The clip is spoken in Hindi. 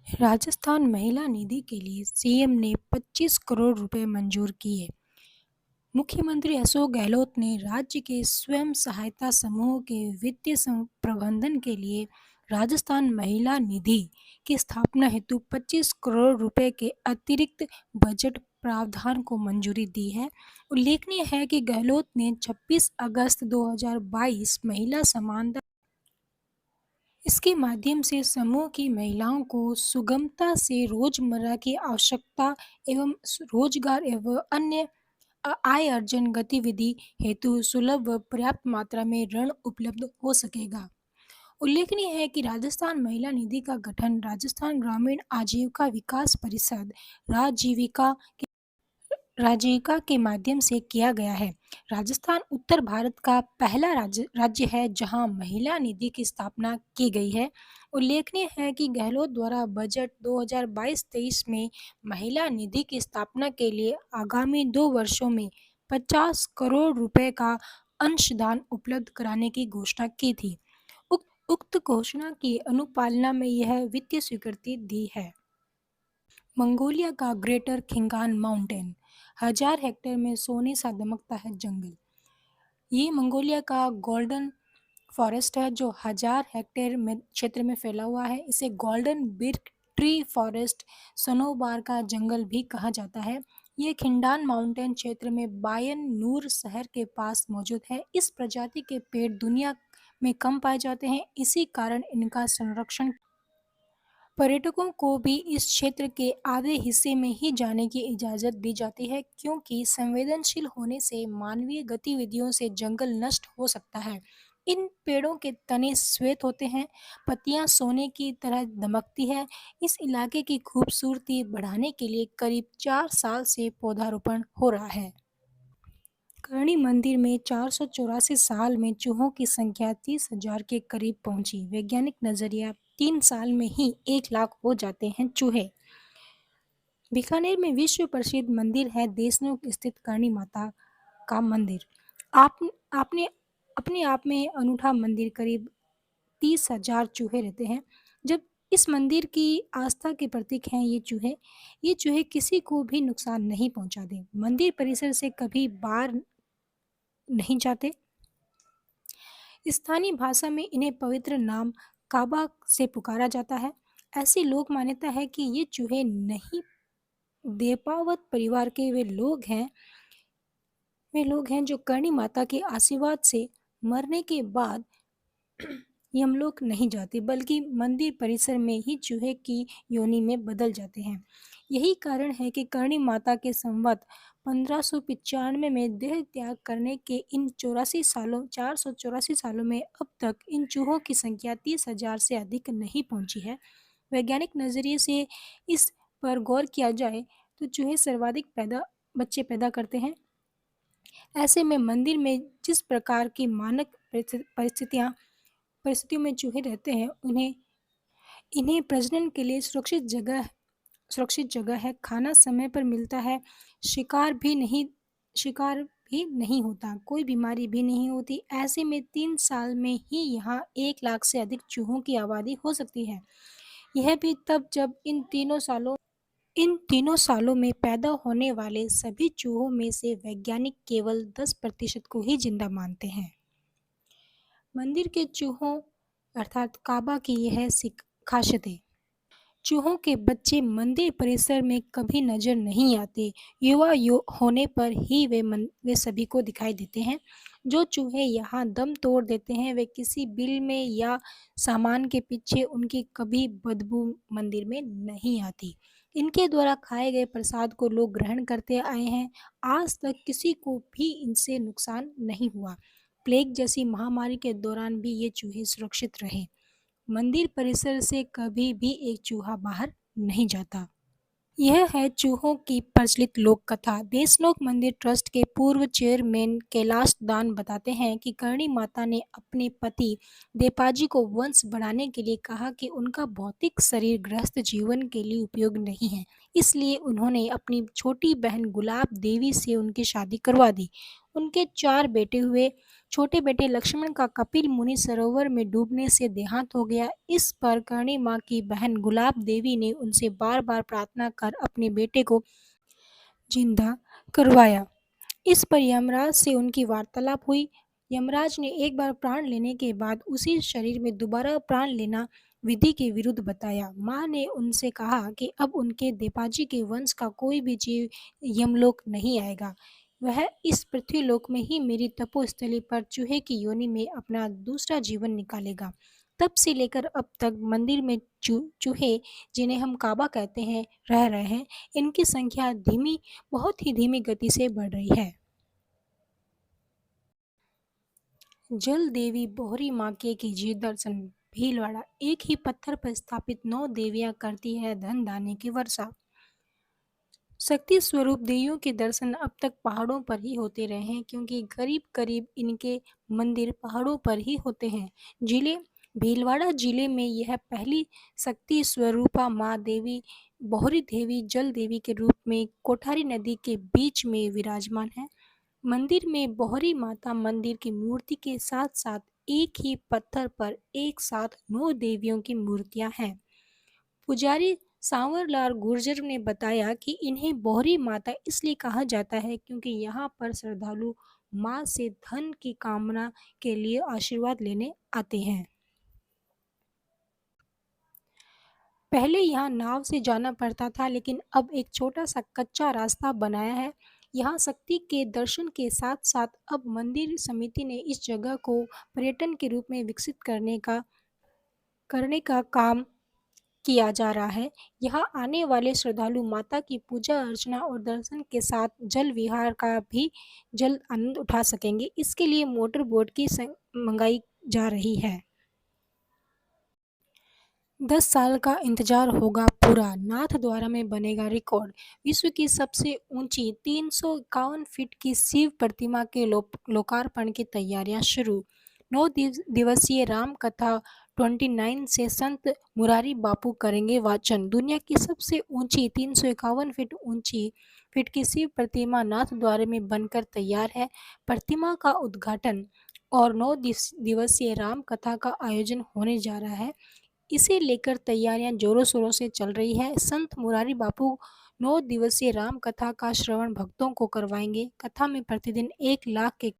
राजस्थान महिला निधि के लिए सीएम ने 25 करोड़ रुपए मंजूर किए। मुख्यमंत्री अशोक गहलोत ने राज्य के स्वयं सहायता समूह के वित्तीय प्रबंधन के लिए राजस्थान महिला निधि की स्थापना हेतु 25 करोड़ रुपए के अतिरिक्त बजट प्रावधान को मंजूरी दी है। उल्लेखनीय है कि गहलोत ने 26 अगस्त 2022 महिला समानता इसके माध्यम से समूह की महिलाओं को सुगमता से रोजमर्रा की आवश्यकता एवं रोजगार एवं अन्य आय अर्जन गतिविधि हेतु सुलभ व पर्याप्त मात्रा में ऋण उपलब्ध हो सकेगा। उल्लेखनीय है कि राजस्थान महिला निधि का गठन राजस्थान ग्रामीण आजीविका विकास परिषद राजीविका राजीविका के माध्यम से किया गया है। राजस्थान उत्तर भारत का पहला राज्य है जहां महिला निधि की स्थापना की गई है। उल्लेखनीय है कि गहलोत द्वारा बजट 2022-23 में महिला निधि की स्थापना के लिए आगामी 2 वर्षों में 50 करोड़ रुपए का अंशदान उपलब्ध कराने की घोषणा की थी। उक्त घोषणा की अनुपालना में यह वित्तीय स्वीकृति दी है। मंगोलिया का ग्रेटर खिंगान माउंटेन 1000 हेक्टेयर में सोने सा दमकता है जंगल। ये मंगोलिया का गोल्डन फॉरेस्ट है जो 1000 हेक्टेयर में क्षेत्र में फैला हुआ है। इसे गोल्डन बिर्क ट्री फॉरेस्ट सनोबार का जंगल भी कहा जाता है। ये खिंडान माउंटेन क्षेत्र में बायन नूर शहर के पास मौजूद है। इस प्रजाति के पेड़ दुनिया में कम पाए जाते हैं, इसी कारण इनका संरक्षण पर्यटकों को भी इस क्षेत्र के आधे हिस्से में ही जाने की इजाज़त दी जाती है क्योंकि संवेदनशील होने से मानवीय गतिविधियों से जंगल नष्ट हो सकता है। इन पेड़ों के तने श्वेत होते हैं, पत्तियां सोने की तरह दमकती है। इस इलाके की खूबसूरती बढ़ाने के लिए करीब 4 साल से पौधारोपण हो रहा है। करणी मंदिर में 484 साल में चूहों की संख्या 30,000 के करीब पहुंची। वैज्ञानिक नजरिया 3 साल में ही 1 लाख हो जाते हैं चूहे। बीकानेर में विश्व प्रसिद्ध मंदिर है देशनोक स्थित करणी माता का मंदिर। आप आपने अपने आप में अनूठा मंदिर करीब 30,000 चूहे रहते हैं। जब इस मंदिर की आस्था के प्रतीक हैं ये चूहे किसी को भी नुकसान नहीं पहुंचाते। मंदिर परिसर से कभी बाहर नहीं जाते। स्थानीय भाषा में इन्हें पवित्र नाम काबा से पुकारा जाता है। ऐसी लोक मान्यता है कि ये चूहे नहीं देपावत परिवार के वे लोग हैं जो करणी माता के आशीर्वाद से मरने के बाद यमलोक नहीं जाते बल्कि मंदिर परिसर में ही चूहे की योनि में बदल जाते हैं। यही कारण है कि करणी माता के संवत 1595 में देह त्याग करने के इन 484 सालों में अब तक इन चूहों की संख्या 30,000 से अधिक नहीं पहुंची है। वैज्ञानिक नजरिए से इस पर गौर किया जाए तो चूहे सर्वाधिक बच्चे पैदा करते हैं। ऐसे में मंदिर में जिस प्रकार की मानक परिस्थितियों में चूहे रहते हैं इन्हें प्रजनन के लिए सुरक्षित जगह है, खाना समय पर मिलता है, शिकार भी नहीं होता, कोई बीमारी भी नहीं होती। ऐसे में 3 साल में ही यहाँ 1 लाख से अधिक चूहों की आबादी हो सकती है। यह भी तब जब इन तीनों सालों में पैदा होने वाले सभी चूहों में से वैज्ञानिक केवल 10% को ही जिंदा मानते हैं। मंदिर के चूहों अर्थात काबा की यह खासियत है। चूहों के बच्चे मंदिर परिसर में कभी नजर नहीं आते। होने पर ही वे सभी को दिखाई देते हैं। जो चूहे यहाँ दम तोड़ देते हैं वे किसी बिल में या सामान के पीछे उनकी कभी बदबू मंदिर में नहीं आती। इनके द्वारा खाए गए प्रसाद को लोग ग्रहण करते आए हैं। आज तक किसी को भी इनसे नुकसान नहीं हुआ। प्लेग जैसी महामारी के दौरान भी ये चूहे सुरक्षित रहे। मंदिर परिसर से कभी भी एक चूहा बाहर नहीं जाता। यह है चूहों की प्रचलित लोक कथा। देशनोक मंदिर ट्रस्ट के पूर्व चेयरमैन कैलाश दान बताते हैं कि करणी माता ने अपने पति देपाजी को वंश बढ़ाने के लिए कहा कि उनका भौतिक शरीर गृहस्थ जीवन के लिए उपयोग नहीं है, इसलिए उन्होंने अपनी छोटी बहन गुलाब देवी से उनकी शादी करवा दी। उनके 4 बेटे हुए। छोटे बेटे लक्ष्मण का कपिल मुनि सरोवर में डूबने से देहांत हो गया। इस पर करणी माँ की बहन गुलाब देवी ने उनसे बार-बार प्रार्थना कर अपने बेटे को जिंदा करवाया। इस पर यमराज से उनकी वार्तालाप हुई। यमराज ने एक बार प्राण लेने के बाद उसी शरीर में दोबारा प्राण लेना विधि के विरुद्ध बताया। माँ ने उनसे कहा कि अब उनके देपाजी के वंश का कोई भी जीव यमलोक नहीं आएगा। वह इस पृथ्वीलोक में ही मेरी तपोस्थली पर चूहे की योनि में अपना दूसरा जीवन निकालेगा। तब से लेकर अब तक मंदिर में चूहे, जिन्हें हम काबा कहते हैं, रह रहे हैं। इनकी संख्या बहुत ही धीमी गति से बढ़ रही है। जल देवी बोहरी माँ के कीजिए दर्शन। भीलवाड़ा, एक ही पत्थर पर स्थापित 9 देवियां करती है धन धान्य की वर्षा। शक्ति स्वरूप देवियों के दर्शन अब तक पहाड़ों पर ही होते रहे हैं, क्योंकि करीब करीब इनके मंदिर पहाड़ों पर ही होते हैं। जिले भीलवाड़ा जिले में यह पहली शक्ति स्वरूपा माँ देवी बोहरी देवी जल देवी के रूप में कोठारी नदी के बीच में विराजमान है। मंदिर में बोहरी माता मंदिर की मूर्ति के साथ साथ एक ही पत्थर पर एक साथ 9 देवियों की मूर्तियां हैं। पुजारी सांवरलाल गुर्जर ने बताया कि इन्हें बोहरी माता इसलिए कहा जाता है क्योंकि यहाँ पर श्रद्धालु माँ से धन की कामना के लिए आशीर्वाद लेने आते हैं। पहले यहाँ नाव से जाना पड़ता था, लेकिन अब एक छोटा सा कच्चा रास्ता बनाया है। यहाँ शक्ति के दर्शन के साथ साथ अब मंदिर समिति ने इस जगह को पर्यटन के रूप में विकसित करने का काम किया जा रहा है। यहाँ आने वाले श्रद्धालु माता की पूजा अर्चना और दर्शन के साथ जल विहार का भी जल्द आनंद उठा सकेंगे। इसके लिए मोटर बोट की मंगाई जा रही है। 10 साल का इंतजार होगा पूरा, नाथद्वारा में बनेगा रिकॉर्ड। विश्व की सबसे ऊंची 351 फीट की शिव प्रतिमा के लोकार्पण की तैयारियां शुरू। 9 दिवसीय राम कथा 29 से संत मुरारी बापू करेंगे वाचन। दुनिया की सबसे ऊंची 351 फीट की शिव प्रतिमा नाथद्वारा में बनकर तैयार है। प्रतिमा का उद्घाटन और 9 दिवसीय राम कथा का आयोजन होने जा रहा है। इसे लेकर तैयारियां जोरों शोरों से चल रही है। संत मुरारी बापू 9 दिवसीय राम कथा का श्रवण भक्तों को करवाएंगे। कथा में प्रतिदिन 1 लाख के